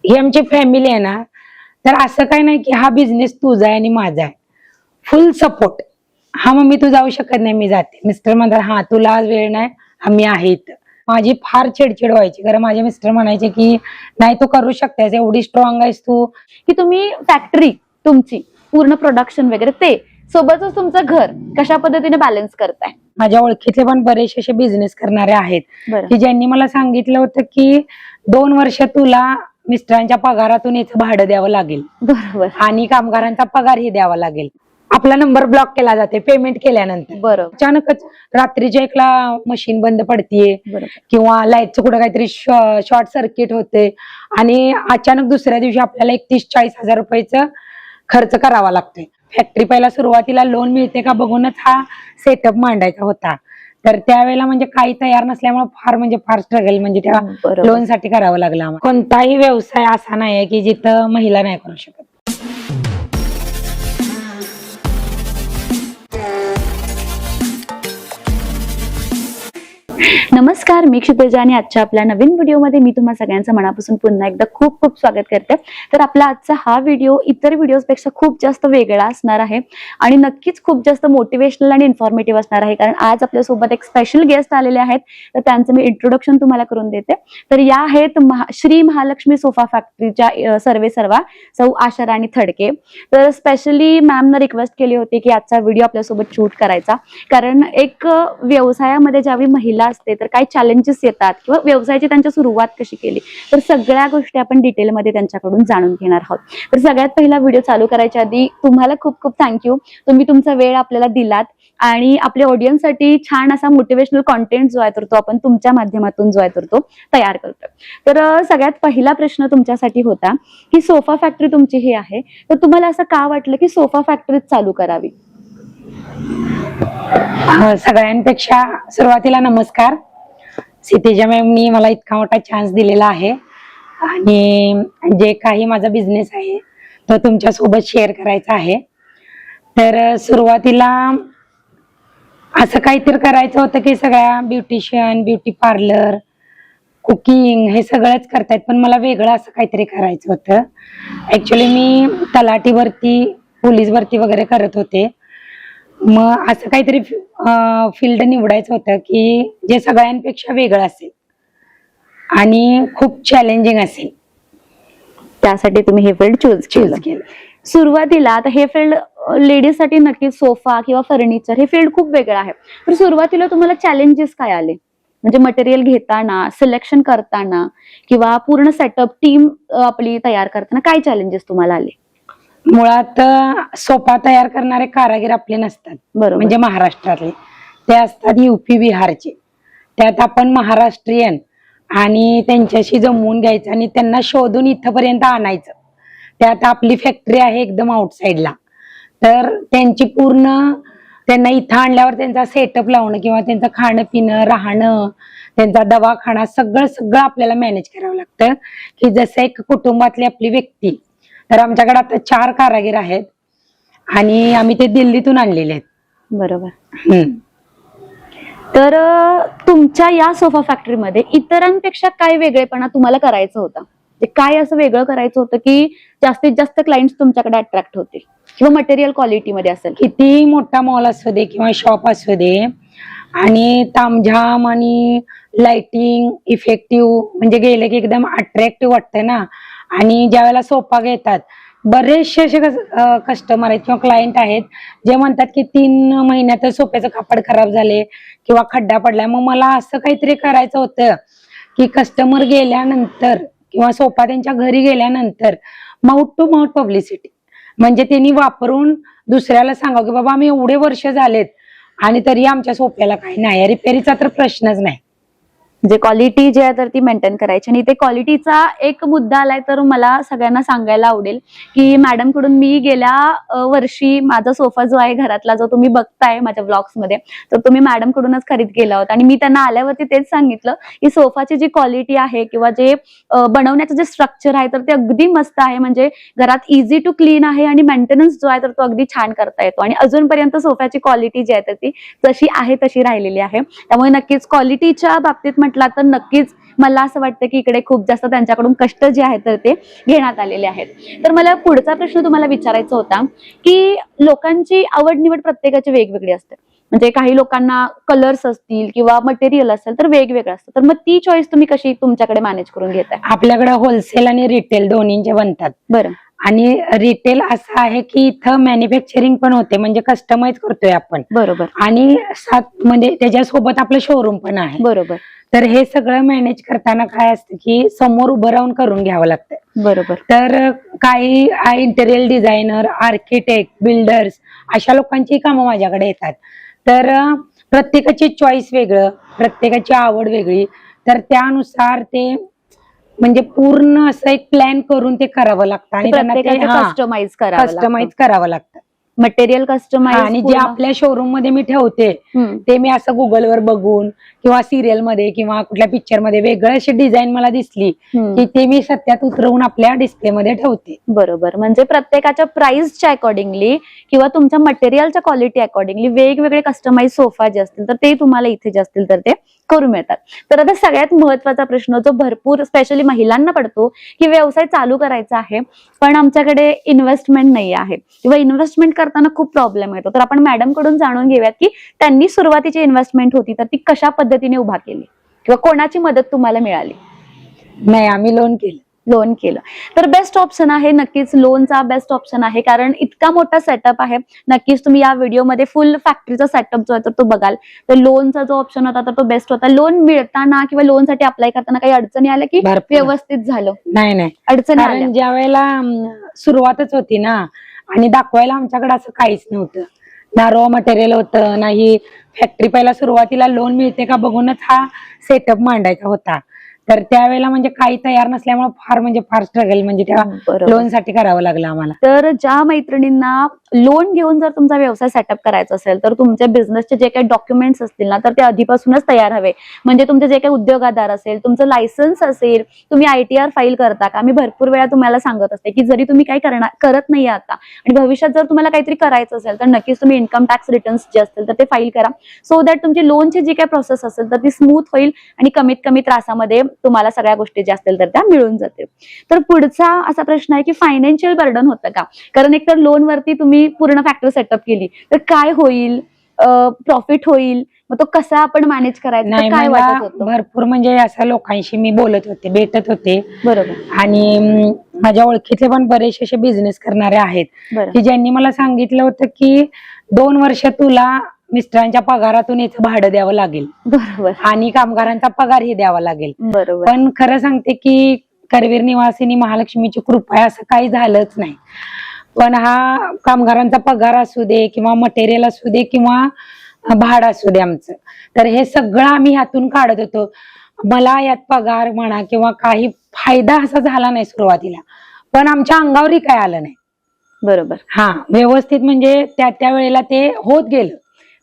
ही आमची फॅमिली आहे ना, तर असं काय नाही की हा बिझनेस तुझा आहे आणि माझा आहे. फुल सपोर्ट. हा मम्मी तू जाऊ शकत नाही, मी जाते. मिस्टर म्हणतात हा तुला आज वेळ नाही, आम्ही आहे इथं. माझी फार चिडचिड व्हायची, कारण माझे मिस्टर म्हणायचे की नाही तू करू शकतेस, एवढी स्ट्रॉंग आहेस तू. की तुम्ही फॅक्टरी तुमची पूर्ण प्रोडक्शन वगैरे ते सोबतच तुमचं घर कशा पद्धतीने बॅलन्स करताय? माझ्या ओळखीतले पण बरेचसे असे बिझनेस करणारे आहेत बरं. की ज्यांनी मला सांगितलं होतं की 2 वर्ष तुला मिस्टरांच्या पगारातून याचं भाडं द्यावं लागेल बरोबर. आणि कामगारांचा पगारही द्यावा लागेल. आपला नंबर ब्लॉक केला जाते पेमेंट केल्यानंतर. बरोबर. अचानकच रात्रीच्या एकला मशीन बंद पडतीये बरोबर. किंवा लाईटचं कुठं काहीतरी शॉर्ट सर्किट होते आणि अचानक दुसऱ्या दिवशी आपल्याला 31-40 हजार रुपयाचं खर्च करावा लागतोय. फॅक्टरी पहिला सुरुवातीला लोन मिळते का बघूनच हा सेटअप मांडायचा होता. तर त्यावेळेला म्हणजे काही तयार नसल्यामुळे फार स्ट्रगल म्हणजे त्या बरोबर. लोन साठी करावं लागलं आम्हाला. कोणताही व्यवसाय असा नाही की जिथं महिला नाही करू शकत. नमस्कार, मी क्षितिजा आणि आजच्या आपल्या नवीन व्हिडिओमध्ये मी तुम्हा सगळ्यांचं मनापासून पुन्हा एकदा खूप खूप स्वागत करते. तर आपला आजचा हा व्हिडिओ इतर व्हिडिओपेक्षा खूप जास्त वेगळा असणार आहे आणि नक्कीच खूप जास्त मोटिवेशनल आणि इन्फॉर्मेटिव्ह असणार आहे, कारण आज आपल्यासोबत एक स्पेशल गेस्ट आलेले आहेत. तर त्यांचं मी इंट्रोडक्शन तुम्हाला करून देते. तर या आहेत श्री महालक्ष्मी सोफा फॅक्टरीच्या सर्वेसर्वा सौ आशा राणी थडके. तर स्पेशली मॅमनं रिक्वेस्ट केली होती की आजचा व्हिडिओ आपल्यासोबत शूट करायचा, कारण एक व्यवसायामध्ये ज्यावेळी महिला असते तर काय चॅलेंजेस येतात किंवा व्यवसायाची त्यांची सुरुवात कशी केली, तर सगळ्या गोष्टी आपण डिटेलमध्ये त्यांच्याकडून जाणून घेणार आहोत. तर सगळ्यात पहिला व्हिडिओ चालू करायच्या आधी तुम्हाला खूप खूप थँक्यू. तुम्ही तुमचा वेळ आपल्याला दिलात आणि आपल्या ऑडियन्ससाठी छान असा मोटिवेशनल कॉन्टेंट जो आहे तर तो आपण तुमच्या माध्यमातून जो आहे तर तो तयार करतोय. तर सगळ्यात पहिला प्रश्न तुमच्यासाठी होता की सोफा फॅक्टरी तुमची ही आहे, तर तुम्हाला असं का वाटलं की सोफा फॅक्टरीच चालू करावी? सगळ्यांपेक्षा सुरुवातीला नमस्कार. क्षितिजा मॅमनी मला इतका मोठा चान्स दिलेला आहे आणि जे काही माझा बिझनेस आहे तो तुमच्या सोबत शेअर करायचा आहे. तर सुरुवातीला असं काहीतरी करायचं होतं की सगळ्या ब्युटिशियन, ब्युटी पार्लर, कुकिंग हे सगळंच करतायत, पण मला वेगळं असं काहीतरी करायचं होतं. ऍक्च्युली मी तलाठी भरती, पोलीस भरती वगैरे करत होते. मग असं काहीतरी फील्ड निवडायचं होतं की जे सगळ्यांपेक्षा वेगळं असेल आणि खूप चॅलेंजिंग असेल. त्यासाठी तुम्ही हे फील्ड चूज केलं. सुरुवातीला आता हे फील्ड लेडीज साठी नक्की सोफा किंवा फर्निचर हे फील्ड खूप वेगळं आहे. तर सुरुवातीला तुम्हाला चॅलेंजेस काय आले, म्हणजे मटेरियल घेताना, सिलेक्शन करताना किंवा पूर्ण सेटअप टीम आपली तयार करताना काय चॅलेंजेस तुम्हाला आले? मुळात सोफा तयार करणारे कारागीर आपले नसतात, बरोबर. म्हणजे महाराष्ट्रातले ते असतात UP बिहारचे. त्यात आपण महाराष्ट्रीयन आणि त्यांच्याशी जमवून घ्यायचं आणि त्यांना शोधून इथपर्यंत आणायचं. त्यात आपली फॅक्टरी आहे एकदम आउटसाइडला. तर त्यांना इथं आणल्यावर त्यांचा सेटअप लावणं किंवा त्यांचं खाणं पिणं, राहणं, त्यांचा दवाखाना सगळं आपल्याला मॅनेज करावं लागतं की जसं एक कुटुंबातली आपली व्यक्ती. तर आमच्याकडे आता 4 कारागीर आहेत आणि आम्ही ते दिल्लीतून आणलेले आहेत. बरोबर. तर तुमच्या या सोफा फॅक्टरीमध्ये इतरांपेक्षा काय वेगळेपणा तुम्हाला करायचं होतं? काय असं वेगळं करायचं होतं की जास्तीत जास्त क्लायंट्स तुमच्याकडे अट्रॅक्ट होते किंवा मटेरियल क्वालिटी मध्ये असेल? किती मोठा मॉल असू दे किंवा शॉप असू दे आणि तामझाम आणि लाइटिंग इफेक्टिव्ह म्हणजे गेले की एकदम अट्रॅक्टिव्ह वाटतंय ना. आणि ज्या वेळेला सोफा घेतात बरेचसे असे कस्टमर आहेत किंवा क्लायंट आहेत जे म्हणतात की 3 महिन्यातच सोफ्याचं कापड खराब झाले किंवा खड्डा पडलाय. मग मला असं काहीतरी करायचं होतं की कस्टमर गेल्यानंतर किंवा सोफा त्यांच्या घरी गेल्यानंतर माउथ टू माउथ पब्लिसिटी, म्हणजे त्यांनी वापरून दुसऱ्याला सांगावं की बाबा आम्ही एवढे वर्ष झालेत आणि तरी आमच्या सोफ्याला काही नाही, रिपेअरीचा तर प्रश्नच नाही. जे क्वालिटी जी आहे तर ती मेंटेन करायची. आणि ते क्वालिटीचा एक मुद्दा आलाय तर मला सगळ्यांना सांगायला आवडेल की मॅडम कडून मी गेल्या वर्षी माझा सोफा जो आहे घरातला जो तुम्ही बघताय माझ्या व्लॉग्स मध्ये, तर तुम्ही मॅडम कडूनच खरीद केला होता आणि मी त्यांना आल्यावरती तेच सांगितलं की सोफाची जी क्वालिटी आहे किंवा जे बनवण्याचं जे स्ट्रक्चर आहे तर ते अगदी मस्त आहे. म्हणजे घरात इझी टू क्लीन आहे आणि मेंटेनन्स जो आहे तर तो अगदी छान करता येतो आणि अजूनपर्यंत सोफ्याची क्वालिटी जी आहे तर ती जशी आहे तशी राहिलेली आहे. त्यामुळे नक्कीच क्वालिटीच्या बाबतीत म्हटला तर नक्कीच मला असं वाटतं की इकडे खूप जास्त त्यांच्याकडून कष्ट जे आहेत तर ते घेण्यात आलेले आहेत. तर मला पुढचा प्रश्न तुम्हाला विचारायचा होता की लोकांची आवड निवड प्रत्येकाची वेगवेगळी असते. म्हणजे काही लोकांना कलर्स असतील किंवा मटेरियल असेल तर वेगवेगळं असतं. तर मग ती चॉईस तुम्ही कशी तुमच्याकडे मॅनेज करून घेताय? आपल्याकडे होलसेल आणि रिटेल दोन्हीचे बनतात. बरं. आणि रिटेल असं आहे की इथं मॅन्युफॅक्चरिंग पण होते, म्हणजे कस्टमाइज करतोय आपण. बरोबर. आणि साथ म्हणजे त्याच्यासोबत आपलं शोरूम पण आहे. बरोबर. तर हे सगळं मॅनेज करताना काय असतं की समोर उभं राहून करून घ्यावं लागतं. बरोबर. तर काही इंटेरियर डिझायनर, आर्किटेक्ट, बिल्डर्स अशा लोकांची कामं माझ्याकडे येतात. तर प्रत्येकाची चॉईस वेगळं, प्रत्येकाची आवड वेगळी. तर त्यानुसार ते म्हणजे पूर्ण असं एक प्लॅन करून ते करावं लागतं आणि त्यांना ते कस्टमाइज कस्टमाइज करावं लागतं. Material customise. आणि जे आपल्या शोरूम मध्ये मी ठेवते ते मी असं गुगलवर बघून किंवा सिरियल मध्ये किंवा कुठल्या पिक्चर मध्ये वेगळं अशी डिझाईन मला दिसली की ते मी सत्यात उतरवून आपल्या डिस्प्ले मध्ये ठेवते. बरोबर. म्हणजे प्रत्येकाच्या प्राइसच्या अकॉर्डिंगली किंवा तुमच्या मटेरियलच्या क्वालिटी अकॉर्डिंगली वेगवेगळे कस्टमाइज सोफा जे असतील तर ते तुम्हाला इथे जे असतील तर ते करून मिळतात. तर आता सगळ्यात महत्वाचा प्रश्न जो भरपूर स्पेशली महिलांना पडतो की व्यवसाय चालू करायचा आहे पण आमच्याकडे इन्व्हेस्टमेंट नाही आहे किंवा इन्व्हेस्टमेंट करताना खूप प्रॉब्लेम येतो. तर आपण मॅडम कडून जाणून घेऊयात की त्यांनी सुरुवातीची इन्व्हेस्टमेंट होती तर ती कशा पद्धतीने उभा केली किंवा कोणाची मदत तुम्हाला मिळाली? नाही, आम्ही लोन केलं. लोन केलं तर बेस्ट ऑप्शन आहे. नक्कीच लोनचा बेस्ट ऑप्शन आहे कारण इतका मोठा सेटअप आहे. नक्कीच तुम्ही या व्हिडिओमध्ये फुल फॅक्टरीचा सेटअप जो आहे तर तो बघाल. तर लोनचा जो ऑप्शन होता तर तो बेस्ट होता. लोन मिळताना किंवा लोनसाठी अप्लाय करताना काही अडचणी आल्या की व्यवस्थित झालं? नाही, अडचणी आल्या? कारण ज्या वेळेला सुरुवातच होती ना आणि दाखवायला आमच्याकडे असं काहीच नव्हतं. ना रॉ मटेरियल होतं, नाही फॅक्टरी. पहिला सुरुवातीला लोन मिळते का बघूनच हा सेटअप मांडायचा होता. तर त्यावेळेला म्हणजे काही तयार नसल्यामुळे फार स्ट्रगल म्हणजे त्या लोन साठी करावं लागलं आम्हाला. तर ज्या मैत्रिणींना लोन घेऊन जर तुमचा व्यवसाय सेटअप करायचा असेल तर तुमच्या बिझनेसचे जे काही डॉक्युमेंट्स असतील ना तर ते आधीपासूनच तयार हवे. म्हणजे तुमचे जे काही उद्योगदार असेल, तुमचं लायसन्स असेल, तुम्ही ITR फाईल करता का? मी भरपूर वेळा तुम्हाला सांगत असते की जरी तुम्ही काही करत नाही आता आणि भविष्यात जर तुम्हाला काहीतरी करायचं असेल तर नक्कीच तुम्ही इन्कम टॅक्स रिटर्न्स जे असतील तर ते फाईल करा. सो दॅट तुमची लोनची जी काही प्रोसेस असेल तर ती स्मूथ होईल आणि कमीत कमी त्रासामध्ये तुम्हाला सगळ्या गोष्टी ज्या असतील तर त्या मिळून जातील. तर पुढचा असा प्रश्न आहे की फायनान्शियल बर्डन होतं का? कारण एकतर लोन वरती तुम्ही पूर्ण फॅक्टरी सेटअप केली तर काय होईल? प्रॉफिट होईल, मग तो कसा आपण मॅनेज करायचा? काय वाटत होतं? भरपूर म्हणजे असं लोकांशी मी बोलत होते, भेटत होते. बरोबर. आणि माझ्या ओळखीतले पण बरेचसे असे बिझनेस करणारे आहेत की ज्यांनी मला सांगितलं होतं की 2 वर्ष तुला मिस्टरांच्या पगारातून याचं भाडं द्यावं लागेल. बरोबर. आणि कामगारांचा पगारही द्यावा लागेल. बरोबर. पण खरं सांगते की करवीर निवासिनी महालक्ष्मीची कृपा आहे, असं काही झालंच नाही. पण हा कामगारांचा पगार असू दे किंवा मटेरियल असू दे किंवा भाडं असू दे आमचं, तर हे सगळं आम्ही ह्यातून काढत होतो. मला यात पगार म्हणा किंवा काही फायदा असा झाला नाही सुरुवातीला, पण आमच्या अंगावरही काय आलं नाही. बरोबर. व्यवस्थित म्हणजे त्या वेळेला ते होत गेलं.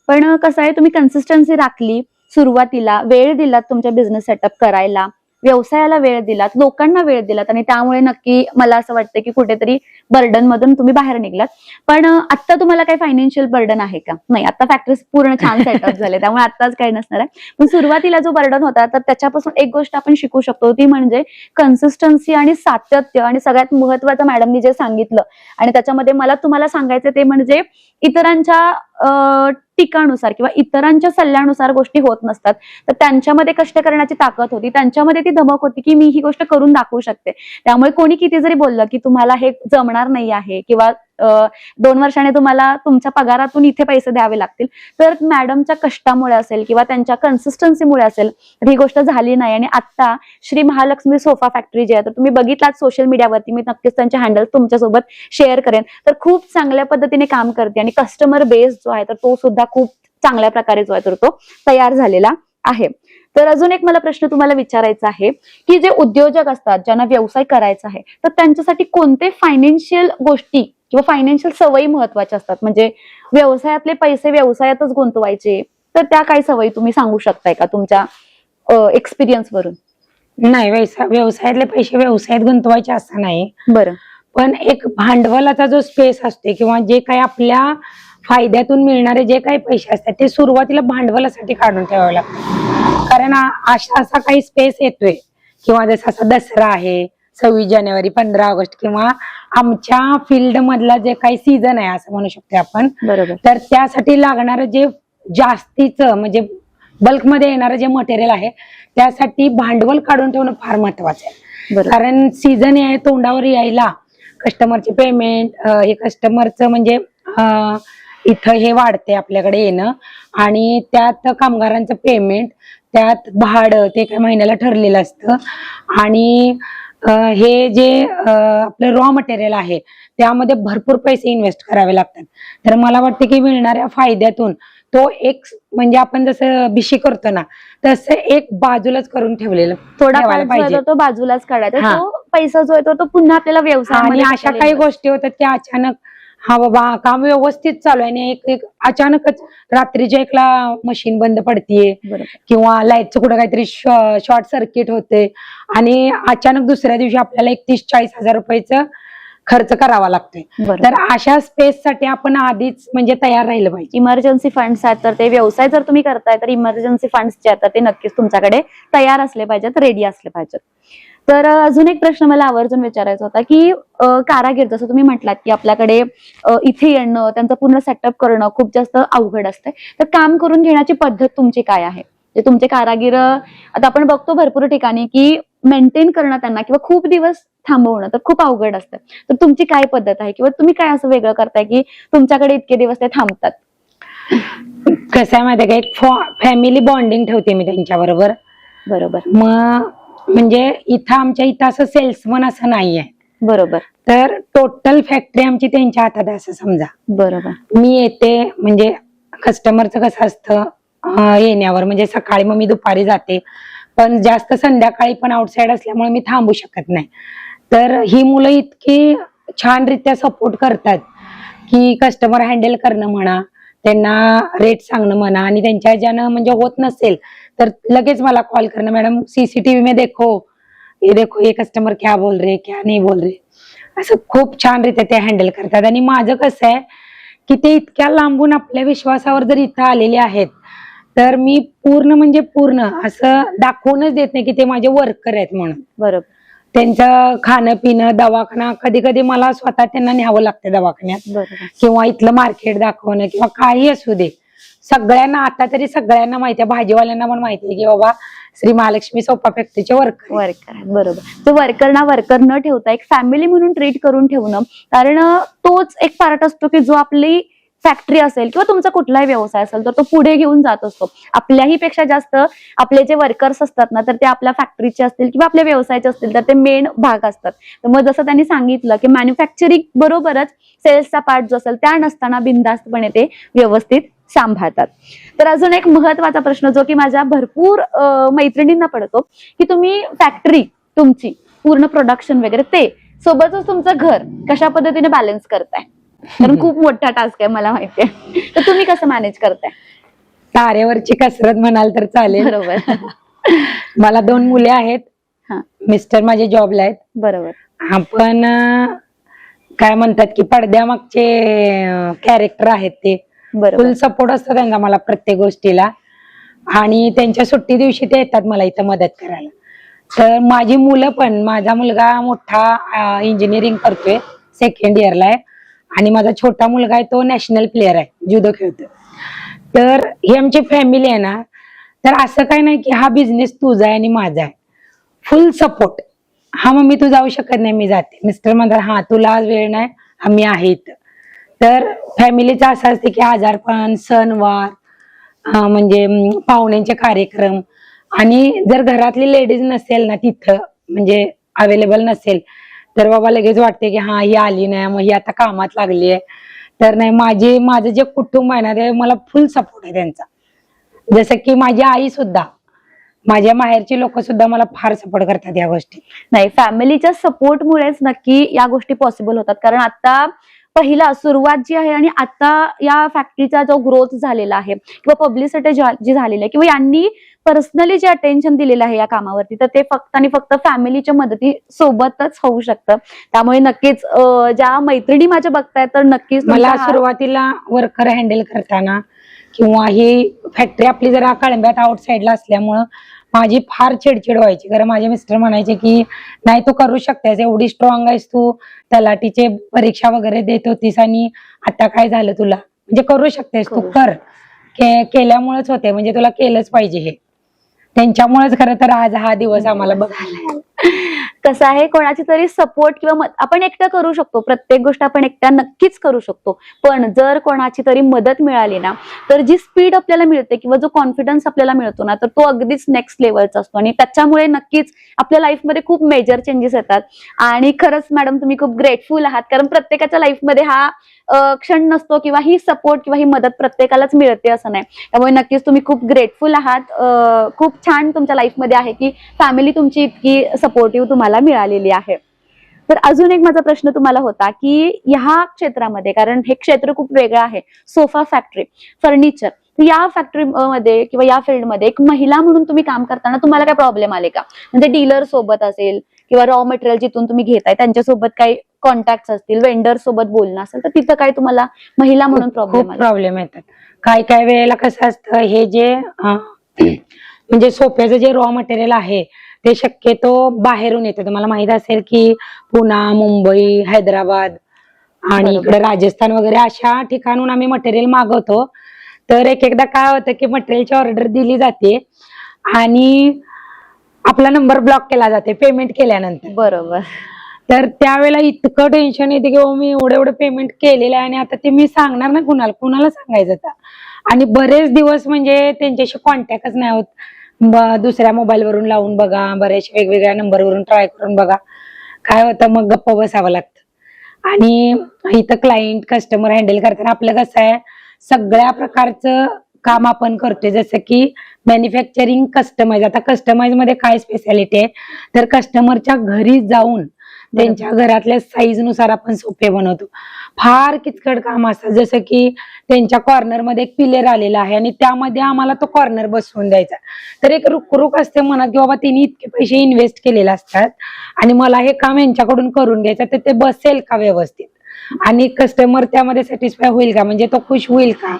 पण कसं आहे, तुम्ही कन्सिस्टन्सी राखली, सुरुवातीला वेळ दिलात तुमच्या बिझनेस सेटअप करायला, व्यवसायाला वेळ दिलात, लोकांना वेळ दिलात आणि त्यामुळे नक्की मला असं वाटतं की कुठेतरी बर्डन मधून तुम्ही बाहेर निघलात. पण आता तुम्हाला काही फायनान्शियल बर्डन आहे का? नाही, आता फॅक्टरी पूर्ण छान सेटअप झाले त्यामुळे आताच काही नसणार आहे. पण सुरुवातीला जो बर्डन होता तर त्याच्यापासून एक गोष्ट आपण शिकू शकतो ती म्हणजे कन्सिस्टन्सी आणि सातत्य. आणि सगळ्यात महत्वाचं मॅडमनी जे सांगितलं आणि त्याच्यामध्ये मला तुम्हाला सांगायचं ते म्हणजे इतरांच्या टीकानुसार किंवा इतरांच्या सल्ल्यानुसार गोष्टी होत नसतात. तर त्यांच्यामध्ये कष्ट करण्याची ताकद होती, त्यांच्यामध्ये ती धमक होती की मी ही गोष्ट करून दाखवू शकते. त्यामुळे कोणी किती जरी बोललं की तुम्हाला हे जमणार नाही आहे किंवा 2 वर्षाने तुम्हाला तुमच्या पगारातून इथे पैसे द्यावे लागतील, तर मॅडमच्या कष्टामुळे असेल किंवा त्यांच्या कन्सिस्टन्सीमुळे असेल तर ही गोष्ट झाली नाही. आणि आता श्री महालक्ष्मी सोफा फॅक्टरी जी आहे तर तुम्ही बघितलात सोशल मीडियावरती, मी नक्कीच त्यांचे हँडल्स तुमच्यासोबत शेअर करेन. तर खूप चांगल्या पद्धतीने काम करते आणि कस्टमर बेस जो आहे तर तो सुद्धा खूप चांगल्या प्रकारे जो आहे तर तो तयार झालेला आहे. तर अजून एक मला प्रश्न तुम्हाला विचारायचा आहे की जे उद्योजक असतात, ज्यांना व्यवसाय करायचा आहे, तर त्यांच्यासाठी कोणते फायनान्शियल गोष्टी किंवा फायनान्शियल सवयी महत्वाच्या असतात? म्हणजे व्यवसायातले पैसे व्यवसायातच गुंतवायचे, तर त्या काही सवयी तुम्ही सांगू शकताय का तुमच्या एक्सपिरियन्स वरून? नाही, व्यवसायातले पैसे व्यवसायात गुंतवायचे असं नाही. बरं. पण एक भांडवलाचा जो स्पेस असते किंवा जे काही आपल्या फायद्यातून मिळणारे जे काही पैसे असतात ते सुरुवातीला भांडवलासाठी काढून ठेवावे लागतात. कारण असा काही स्पेस येतोय किंवा जसा असा दसरा आहे, 26 जानेवारी, 15 ऑगस्ट किंवा आमच्या फील्ड मधला जे काही सीझन आहे असं म्हणू शकतो आपण, बरोबर. तर त्यासाठी लागणारं जे जास्तीचं म्हणजे बल्कमध्ये येणारं जे मटेरियल आहे त्यासाठी भांडवल काढून ठेवणं फार महत्वाचं आहे. बरोबर. कारण सीझन आहे तोंडावर यायला, कस्टमरचे पेमेंट हे कस्टमरचं म्हणजे इथं हे वाढते आपल्याकडे येणं, आणि त्यात कामगारांचं पेमेंट, त्यात भाडं ते काही महिन्याला ठरलेलं असतं, आणि हे जे आपलं रॉ मटेरियल आहे त्यामध्ये भरपूर पैसे इन्व्हेस्ट करावे लागतात. तर मला वाटतं की मिळणाऱ्या फायद्यातून तो एक म्हणजे आपण जसं भिशी करतो ना तसं एक बाजूलाच करून ठेवलेलं थोडा ठेवायला पाहिजे. तो बाजूलाच काढायचा, हा. तो पैसा जो येतो तो पुन्हा आपल्याला आणि व्यवसायामध्ये अशा टाकायला काही येतो. गोष्टी होतात की अचानक हा बाबा काम व्यवस्थित चालू आहे आणि एक अचानकच रात्रीच्या एकला मशीन बंद पडतीये बरोबर. किंवा लाईटचं कुठं काहीतरी शॉर्ट सर्किट होते आणि अचानक दुसऱ्या दिवशी आपल्याला 30-40 हजार रुपयाचं खर्च करावा लागतोय. बरोबर. तर अशा स्पेस साठी आपण आधीच म्हणजे तयार राहिलं पाहिजे. इमर्जन्सी फंड्स आहेत तर ते व्यवसाय जर तुम्ही करताय तर इमर्जन्सी फंड्स जे आहेत ते नक्कीच तुमच्याकडे तयार असले पाहिजेत, रेडी असले पाहिजेत. तर अजून एक प्रश्न मला आवर्जून विचारायचा होता की कारागीर जसं तुम्ही म्हटलात की आपल्याकडे इथे येणं, त्यांचं पूर्ण सेटअप करणं खूप जास्त अवघड असतंय, तर काम करून घेण्याची पद्धत तुमची काय आहे? जे तुमचे कारागीर आता आपण बघतो भरपूर ठिकाणी की मेंटेन करणं त्यांना किंवा खूप दिवस थांबवणं तर खूप अवघड असतं, तर तुमची काय पद्धत आहे किंवा तुम्ही काय असं वेगळं करताय की तुमच्याकडे इतके दिवस ते थांबतात? कसं आहे माहितीये का, एक फॅमिली बॉन्डिंग ठेवते मी त्यांच्या बरोबर. बरोबर. मग म्हणजे इथं आमच्या इथं असं सेल्समन असं नाहीये. बरोबर. तर टोटल फॅक्टरी आमची त्यांच्या हातात आहे असं समजा. बरोबर. मी येते म्हणजे कस्टमरचं कसं असतं येण्यावर, म्हणजे सकाळी मग मी दुपारी जाते, पण जास्त संध्याकाळी पण आउटसाइड असल्यामुळे मी थांबू शकत नाही. तर ही मुलं इतकी छानरित्या सपोर्ट करतात की कस्टमर हँडल करणं म्हणा, त्यांना रेट सांगणं म्हणा, आणि त्यांच्या ज्यानं म्हणजे होत नसेल तर लगेच मला कॉल करणं, मॅडम सीसीटीव्ही में देखो, ये कस्टमर क्या बोल रहे क्या नहीं बोल रहे, असं खूप छान रीत्या ते हँडल करतात. आणि माझं कसं आहे की ते इतक्या लांबून आपल्या विश्वासावर जर इथं आलेले आहेत तर मी पूर्ण म्हणजे पूर्ण असं दाखवूनच देत नाही की ते माझे वर्कर आहेत म्हणून. बरोबर. त्यांचं खाणं पिणं, दवाखाना, कधी कधी मला स्वतः त्यांना न्यावं लागतं दवाखान्यात, बरोबर. किंवा इथलं मार्केट दाखवणं किंवा काही असू दे. सगळ्यांना आता तरी सगळ्यांना माहिती आहे, भाजीवाल्यांना पण माहिती आहे की बाबा श्री महालक्ष्मी सोफा फॅक्टरीचे वर्कर. बरोबर. तो वर्करना वर्कर न ठेवता एक फॅमिली म्हणून ट्रीट करून ठेवणं, कारण तोच एक पार्ट असतो की जो आपली फॅक्टरी असेल किंवा तुमचा कुठलाही व्यवसाय असेल तर तो पुढे घेऊन जात असतो. आपल्याही पेक्षा जास्त आपले जे वर्कर्स असतात ना तर ते आपल्या फॅक्टरीचे असतील किंवा आपल्या व्यवसायाचे असतील तर ते मेन भाग असतात. तर मग जसं त्यांनी सांगितलं की मॅन्युफॅक्चरिंग बरोबरच सेल्सचा पार्ट जो असेल त्या नसताना बिनधास्तपणे ते व्यवस्थित सांभाळतात. तर अजून एक महत्वाचा प्रश्न जो की माझ्या भरपूर मैत्रिणींना पडतो की तुम्ही फॅक्टरी तुमची पूर्ण प्रोडक्शन वगैरे ते सोबतच तुमचं घर कशा पद्धतीने बॅलन्स करताय? कारण खूप मोठा टास्क आहे मला माहिती आहे, तर तुम्ही कसं मॅनेज करताय? तारेवरची कसरत म्हणाल तर चालेल. बरोबर. मला 2 मुले आहेत. हा. मिस्टर माझे जॉबला आहेत. बरोबर. आपण काय म्हणतात की पडद्यामागचे कॅरेक्टर आहेत ते. बरोबर. फुल सपोर्ट असतो त्यांचा मला प्रत्येक गोष्टीला, आणि त्यांच्या सुट्टी दिवशी ते येतात मला इथं मदत करायला. तर माझी मुलं पण, माझा मुलगा मोठा इंजिनिअरिंग करतोय, 2nd इयरला आहे, आणि माझा छोटा मुलगा आहे तो नॅशनल प्लेअर आहे, जुडो खेळतो. तर ही आमची फॅमिली आहे ना, तर असं काय नाही की हा बिझनेस तुझा आहे आणि माझा आहे. फुल सपोर्ट. हा मम्मी तू जाऊ शकत नाही, मी जाते. मिस्टर म्हणतात हा तुला आज वेळ नाही, आम्ही आहे इथं. तर फॅमिलीचं असं असते की आजारपण, सणवार, म्हणजे पाहुण्यांचे कार्यक्रम, आणि जर घरातली लेडीज नसेल ना तिथं म्हणजे अवेलेबल नसेल तर बाबा लगेच वाटते की हा ही आली नाही, मग ही आता कामात लागली आहे. तर नाही, माझं जे कुटुंब आहे ना ते मला फुल सपोर्ट आहे त्यांचा. जसं की माझी आई सुद्धा, माझ्या माहेरची लोक सुद्धा मला फार सपोर्ट करतात या गोष्टी. नाही, फॅमिलीच्या सपोर्टमुळेच नक्की या गोष्टी पॉसिबल होतात. कारण आता पहिला सुरुवात जी आहे आणि आता या फॅक्टरीचा जो ग्रोथ झालेला आहे किंवा पब्लिसिटी जी झालेली आहे किंवा यांनी पर्सनली जे अटेन्शन दिलेलं आहे या कामावरती तर ते फक्त आणि फक्त फॅमिलीच्या मदती सोबतच होऊ शकतं. त्यामुळे नक्कीच ज्या मैत्रिणी माझ्या बघतायत तर नक्कीच मला तुमचा सुरुवातीला वर्कर हँडल करताना किंवा ही फॅक्टरी आपली जरा कळंब्यात आउट साईडला असल्यामुळं माझी फार चिडचिड व्हायची. कारण माझे मिस्टर म्हणायचे की नाही तू करू शकतेस, एवढी स्ट्रॉंग आहेस तू, तलाठीचे परीक्षा वगैरे देत होतीस आणि आता काय झालं तुला, म्हणजे करू शकतेस तू, कर. केल्यामुळेच होते, म्हणजे तुला केलंच पाहिजे. हे त्यांच्यामुळेच खरं तर आज हा दिवस आम्हाला बघायला. कसं आहे, कोणाची तरी सपोर्ट किंवा आपण एकटं करू शकतो, प्रत्येक गोष्ट आपण एकट्या नक्कीच करू शकतो, पण जर कोणाची तरी मदत मिळाली ना तर जी स्पीड आपल्याला मिळते किंवा जो कॉन्फिडन्स आपल्याला मिळतो ना तर तो अगदीच नेक्स्ट लेवलचा असतो आणि त्याच्यामुळे नक्कीच आपल्या लाईफमध्ये खूप मेजर चेंजेस येतात. आणि खरंच मॅडम तुम्ही खूप ग्रेटफुल आहात, कारण प्रत्येकाच्या लाईफमध्ये हा क्षण नसतो किंवा ही सपोर्ट किंवा ही मदत प्रत्येकालाच मिळते असं नाही. त्यामुळे नक्कीच तुम्ही खूप ग्रेटफुल आहात. खूप छान तुमच्या लाईफमध्ये आहे की फॅमिली तुमची इतकी सपोर्टिव्ह तुम्हाला मिळालेली आहे. तर अजून एक माझा प्रश्न तुम्हाला होता की ह्या क्षेत्रामध्ये, कारण हे क्षेत्र खूप वेगळं आहे, सोफा फॅक्टरी, फर्निचर, या फॅक्टरी मध्ये किंवा या फील्डमध्ये एक महिला म्हणून तुम्ही काम करताना तुम्हाला काय प्रॉब्लेम आले का? म्हणजे डीलर सोबत असेल किंवा रॉ मटेरियल जिथून तुम्ही घेताय त्यांच्यासोबत काही कॉन्टॅक्ट असतील, वेंडर सोबत बोलणं असेल, तर तिथं काय तुम्हाला महिला म्हणून प्रॉब्लेम येतात. काय वेळेला कसं असतं, हे जे म्हणजे सोफ्याचं जे रॉ मटेरियल आहे ते शक्यतो बाहेरून येतं. तुम्हाला माहित असेल की पुणे, मुंबई, हैदराबाद आणि इकडे राजस्थान वगैरे अशा ठिकाणून आम्ही मटेरियल मागवतो. तर एकदा काय होतं की मटेरियलची ऑर्डर दिली जाते आणि आपला नंबर ब्लॉक केला जाते पेमेंट केल्यानंतर. बरोबर. तर त्यावेळेला इतकं टेन्शन येते की मी एवढं पेमेंट केलेलं आहे आणि आता ते मी सांगणार ना कुणाला सांगायचं आता. आणि बरेच दिवस म्हणजे त्यांच्याशी कॉन्टॅक्टच नाही होत. दुसऱ्या मोबाईल वरून लावून बघा, बऱ्याचशा वेगवेगळ्या नंबरवरून ट्राय करून बघा, काय होतं मग गप्प बसावं लागतं. आणि इथं क्लायंट कस्टमर हँडल करताना आपलं कसं आहे, सगळ्या प्रकारचं काम आपण करतोय, जसं की मॅन्युफॅक्चरिंग, कस्टमाइज. आता कस्टमाइज मध्ये काय स्पेशालिटी आहे, तर कस्टमरच्या घरी जाऊन त्यांच्या घरातल्या साईज नुसार आपण सोफे बनवतो. फार किचकट काम असतं, जसं की त्यांच्या कॉर्नर मध्ये एक पिलर आलेला आहे आणि त्यामध्ये आम्हाला तो कॉर्नर बसवून द्यायचा. तर एक रुक असते मनात की बाबा तिने इतके पैसे इन्व्हेस्ट केलेले असतात आणि मला हे काम यांच्याकडून करून घ्यायचं, तर ते बसेल का व्यवस्थित आणि कस्टमर त्यामध्ये सॅटिस्फाय होईल का, म्हणजे तो खुश होईल का.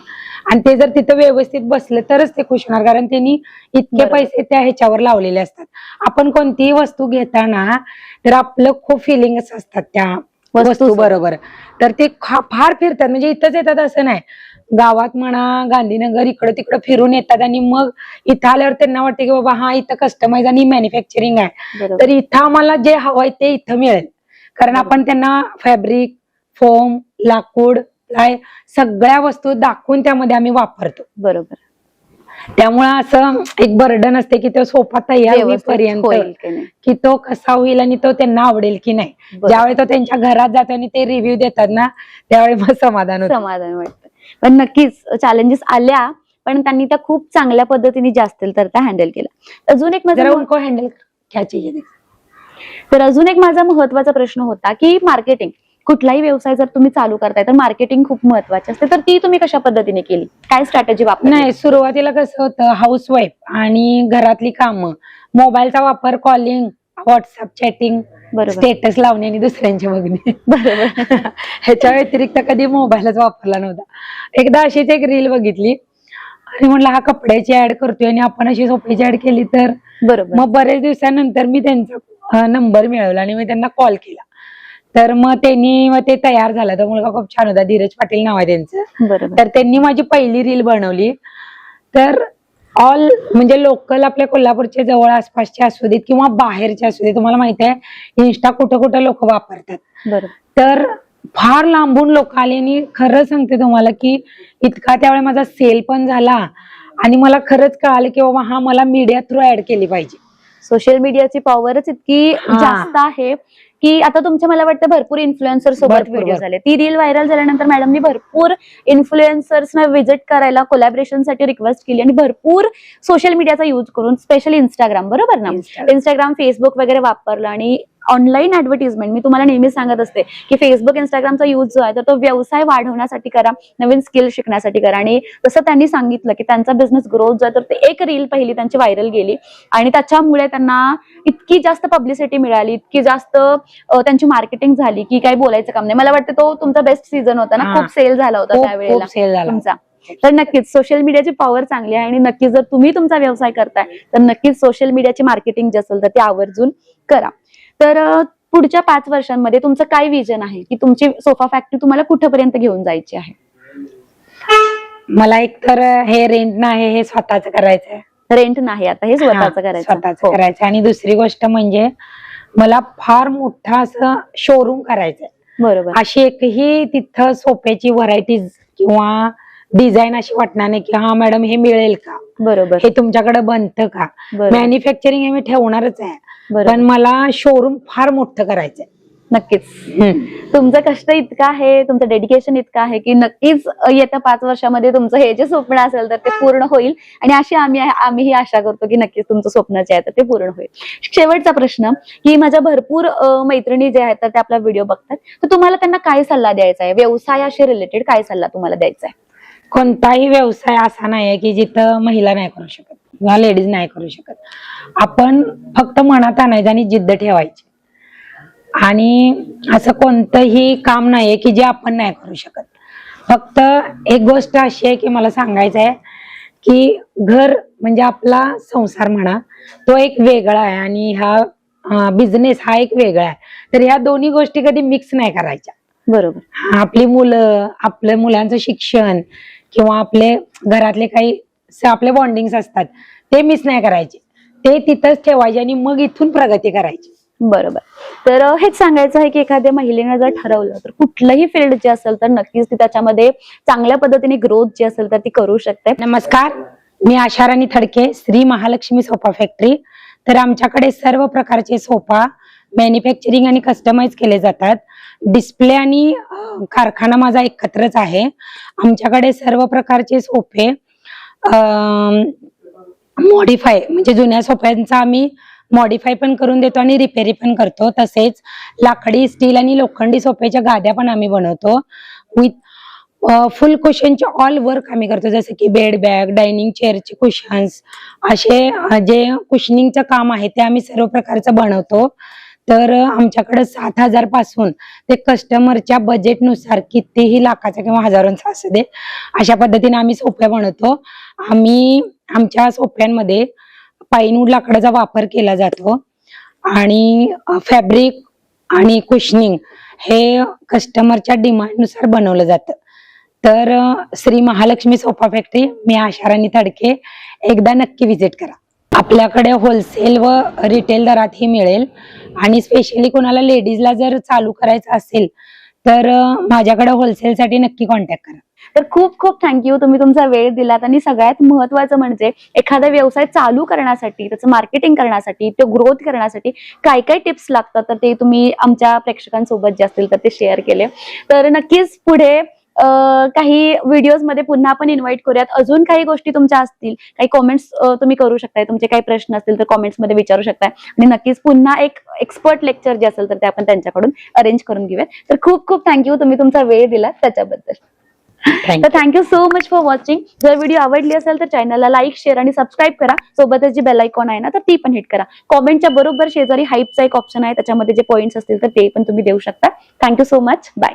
आणि ते जर तिथं व्यवस्थित बसलं तरच ते खुश होणार, कारण त्यांनी इतके पैसे त्या ह्याच्यावर लावलेले असतात. आपण कोणतीही वस्तू घेताना तर आपलं खूप फिलिंग्स असतात त्या वस्तू बरोबर, तर ते फार फिरतात. म्हणजे इथंच येतात असं नाही, गावात म्हणा, गांधीनगर, इकडं तिकडं फिरून येतात आणि मग इथं आल्यावर त्यांना वाटतं की बाबा हा इथं कस्टमाइज आणि मॅन्युफॅक्चरिंग आहे, तर इथं आम्हाला जे हवंय ते इथं मिळेल. कारण आपण त्यांना फॅब्रिक, फोम, लाकूड, प्लाय सगळ्या वस्तू दाखवून त्यामध्ये आम्ही वापरतो. बरोबर. त्यामुळे असं एक बर्डन असते की तो सोफा तयार होईपर्यंत की तो कसा होईल आणि तो त्यांना आवडेल की नाही. ज्यावेळी तो त्यांच्या घरात जातो आणि ते रिव्ह्यू देतात ना, त्यावेळी मग समाधान वाटतं. पण नक्कीच चॅलेंजेस आल्या, पण त्यांनी त्या खूप चांगल्या पद्धतीने ज्या असतील तर त्या हँडल केल्या. अजून एक माझा महत्वाचा प्रश्न होता की मार्केटिंग, कुठलाही व्यवसाय जर तुम्ही चालू करताय तर मार्केटिंग खूप महत्वाची असते, तर ती तुम्ही कशा पद्धतीने केली, काय स्ट्रॅटेजी वापरली? नाही, सुरुवातीला कसं होतं, हाऊसवाईफ आणि घरातली कामं, मोबाईलचा वापर, कॉलिंग, व्हॉट्सअप चॅटिंग, स्टेटस लावणे आणि दुसऱ्यांचे बघणे, बरोबर, ह्याच्या व्यतिरिक्त कधी मोबाईलच वापरला नव्हता. एकदा अशीच एक रील बघितली आणि म्हटलं हा कपड्याची ऍड करतोय आणि आपण अशी सोफ्याची ऍड केली तर बरोबर. मग बरेच दिवसानंतर मी त्यांचा नंबर मिळवला आणि मी त्यांना कॉल केला. तर मग ते तयार झाला. तो मुलगा खूप छान होता, धीरज पाटील नाव आहे त्यांचं. तर त्यांनी माझी पहिली रील बनवली. तर ऑल म्हणजे लोकल आपल्या कोल्हापूरच्या जवळ आसपासचे असू देत किंवा बाहेरचे असू देत, तुम्हाला माहिती आहे इन्स्टा कुठं कुठं लोक वापरतात, तर फार लांबून लोक आले आणि खरं सांगते तुम्हाला की इतका त्यावेळेला माझा सेल पण झाला आणि मला खरंच कळालं की बाबा हा मला मीडिया थ्रू ऍड केली पाहिजे. सोशल मीडियाची पॉवरच इतकी जास्त आहे की आता तुमच्या मला वाटतं भरपूर इन्फ्लुएन्सर सोबत व्हिडिओ झाले. ती रील व्हायरल झाल्यानंतर मॅडमनी भरपूर इन्फ्लुएन्सर्सना व्हिजिट करायला कोलॅबरेशन साठी रिक्वेस्ट केली आणि भरपूर सोशल मीडियाचा यूज करून, स्पेशली इंस्टाग्राम, बरोबर ना, इंस्टाग्राम, फेसबुक वगैरे वापरलं आणि ऑनलाईन ऍडव्हर्टिजमेंट मी तुम्हाला नेहमी सांगत असते की फेसबुक इंस्टाग्रामचा यूज जो आहे तर तो व्यवसाय वाढवण्यासाठी करा, नवीन स्किल शिकण्यासाठी करा. आणि जसं त्यांनी सांगितलं की त्यांचा बिझनेस ग्रोथ जो आहे तर ते एक रील पहिली त्यांची व्हायरल गेली आणि त्याच्यामुळे त्यांना इतकी जास्त पब्लिसिटी मिळाली, इतकी जास्त त्यांची मार्केटिंग झाली की काही बोलायचं काम नाही. मला वाटतं तो तुमचा बेस्ट सीझन होता ना, खूप सेल झाला होता त्यावेळेला सेल झाला तुमचा. तर नक्कीच सोशल मीडियाची पॉवर चांगली आहे आणि नक्कीच जर तुम्ही तुमचा व्यवसाय करताय तर नक्कीच सोशल मीडियाची मार्केटिंग जे असेल तर ते आवर्जून करा. तर पुढच्या 5 वर्षांमध्ये तुमचं काय विजन आहे की तुमची सोफा फॅक्टरी तुम्हाला कुठपर्यंत घेऊन जायची आहे? मला एक तर हे रेंट नाही, हे स्वतःच करायचंय. रेंट नाही, आता हे स्वतःच करायचं. स्वतःच करायचं. आणि दुसरी गोष्ट म्हणजे मला फार मोठा असं शोरूम करायचंय. बरोबर. अशी एकही तिथं सोफ्याची व्हरायटीज किंवा डिझाईन अशी वाटणार नाही की हा मॅडम हे मिळेल का, बरोबर. हे तुमच्याकडे बनतं का. मॅन्युफॅक्चरिंग हे मी ठेवणारच आहे, पण मला शोरूम फार मोठं करायचंय. नक्कीच तुमचं कष्ट इतकं आहे, तुमचं डेडिकेशन इतकं आहे की नक्कीच येत्या 5 वर्षामध्ये तुमचं हे जे स्वप्न असेल तर ते पूर्ण होईल. आणि अशी आम्हीही आशा करतो की नक्कीच तुमचं स्वप्न जे आहे तर ते पूर्ण होईल. शेवटचा प्रश्न की माझ्या भरपूर मैत्रिणी जे आहेत तर ते आपला व्हिडिओ बघतात, तर तुम्हाला त्यांना काय सल्ला द्यायचा आहे, व्यवसायाशी रिलेटेड काय सल्ला तुम्हाला द्यायचा आहे? कोणताही व्यवसाय असा नाहीये की जिथं महिला नाही करू शकत किंवा लेडीज नाही करू शकत. आपण फक्त मनात आणायचं आणि जिद्द ठेवायची. आणि असं कोणतंही काम नाहीये की जे आपण नाही करू शकत. फक्त एक गोष्ट अशी आहे की मला सांगायचं आहे की घर म्हणजे आपला संसार म्हणा तो एक वेगळा आहे आणि हा बिझनेस हा एक वेगळा आहे. तर ह्या दोन्ही गोष्टी कधी मिक्स नाही करायच्या. बरोबर. आपली मुलं, आपल्या मुलांचं शिक्षण किंवा आपले घरातले काही आपले बॉन्डिंग्स असतात ते मिस नाही करायचे, ते तिथंच ठेवायचे आणि मग इथून प्रगती करायची. बरोबर. तर हेच सांगायचं आहे की एखाद्या महिलेने जर ठरवलं तर कुठलंही फील्ड जे असेल तर नक्कीच ती त्याच्यामध्ये चांगल्या पद्धतीने ग्रोथ जी असेल तर ती करू शकते. नमस्कार, मी आशा राणी थडके, श्री महालक्ष्मी सोफा फॅक्टरी. तर आमच्याकडे सर्व प्रकारचे सोफा मॅन्युफॅक्चरिंग आणि कस्टमाइज केले जातात. डिस्प्ले आणि कारखाना माझा एकत्रच आहे. आमच्याकडे सर्व प्रकारचे सोफे मॉडिफाय म्हणजे जुन्या सोफ्यांचा आम्ही मॉडिफाय पण करून देतो आणि रिपेरी पण करतो. तसेच लाकडी, स्टील आणि लोखंडी सोफ्याच्या गाद्या पण आम्ही बनवतो. विथ फुल कुशनचे ऑल वर्क आम्ही करतो, जसं की बेड बॅग, डायनिंग चेअरचे कुशन्स, असे जे कुशनिंगचं काम आहे ते आम्ही सर्व प्रकारचं बनवतो. तर आमच्याकडे 7,000 पासून ते कस्टमरच्या बजेटनुसार कितीही लाखाचा किंवा हजारांचा असू दे अशा पद्धतीने आम्ही सोफे बनवतो. आम्ही आमच्या सोफ्यांमध्ये पाईनवूड लाकडाचा वापर केला जातो आणि फॅब्रिक आणि कुशनिंग हे कस्टमरच्या डिमांडनुसार बनवलं जातं. तर श्री महालक्ष्मी सोफा फॅक्टरी, मी आशा राणी थडके, एकदा नक्की व्हिजिट करा. आपल्याकडे होलसेल व रिटेल दरातही मिळेल आणि स्पेशली कोणाला लेडीजला जर चालू करायचं असेल तर माझ्याकडे होलसेलसाठी नक्की कॉन्टॅक्ट करा. तर खूप खूप थँक्यू, तुम्ही तुमचा वेळ दिलात. आणि सगळ्यात महत्वाचं म्हणजे एखादा व्यवसाय चालू करण्यासाठी, त्याचं मार्केटिंग करण्यासाठी, तो ग्रोथ करण्यासाठी काय काय टिप्स लागतात तर ते तुम्ही आमच्या प्रेक्षकांसोबत जे असतील तर ते शेअर केले. तर नक्कीच पुढे काही व्हिडिओज मध्ये पुन्हा आपण इन्व्हाइट करूयात. अजून काही गोष्टी तुमच्या असतील, काही कॉमेंट्स तुम्ही करू शकताय, तुमचे काही प्रश्न असतील तर कॉमेंट्स मध्ये विचारू शकताय आणि नक्कीच पुन्हा एक एक्सपर्ट लेक्चर जे असेल तर ते आपण त्यांच्याकडून अरेंज करून घेऊयात. तर खूप खूप थँक्यू, तुम्ही तुमचा वेळ दिला त्याच्याबद्दल. तर thank you so much for watching. जर व्हिडिओ आवडली असेल तर चॅनलला लाईक, शेअर आणि सबस्क्राईब करा. सोबतच जी बेल आयकॉन आहे ना तर ती पण हिट करा. कॉमेंटच्या बरोबर शेजारी हाईपचा एक ऑप्शन आहे, त्याच्यामध्ये जे पॉइंट्स असतील तर ते पण तुम्ही देऊ शकता. Thank you so much. बाय.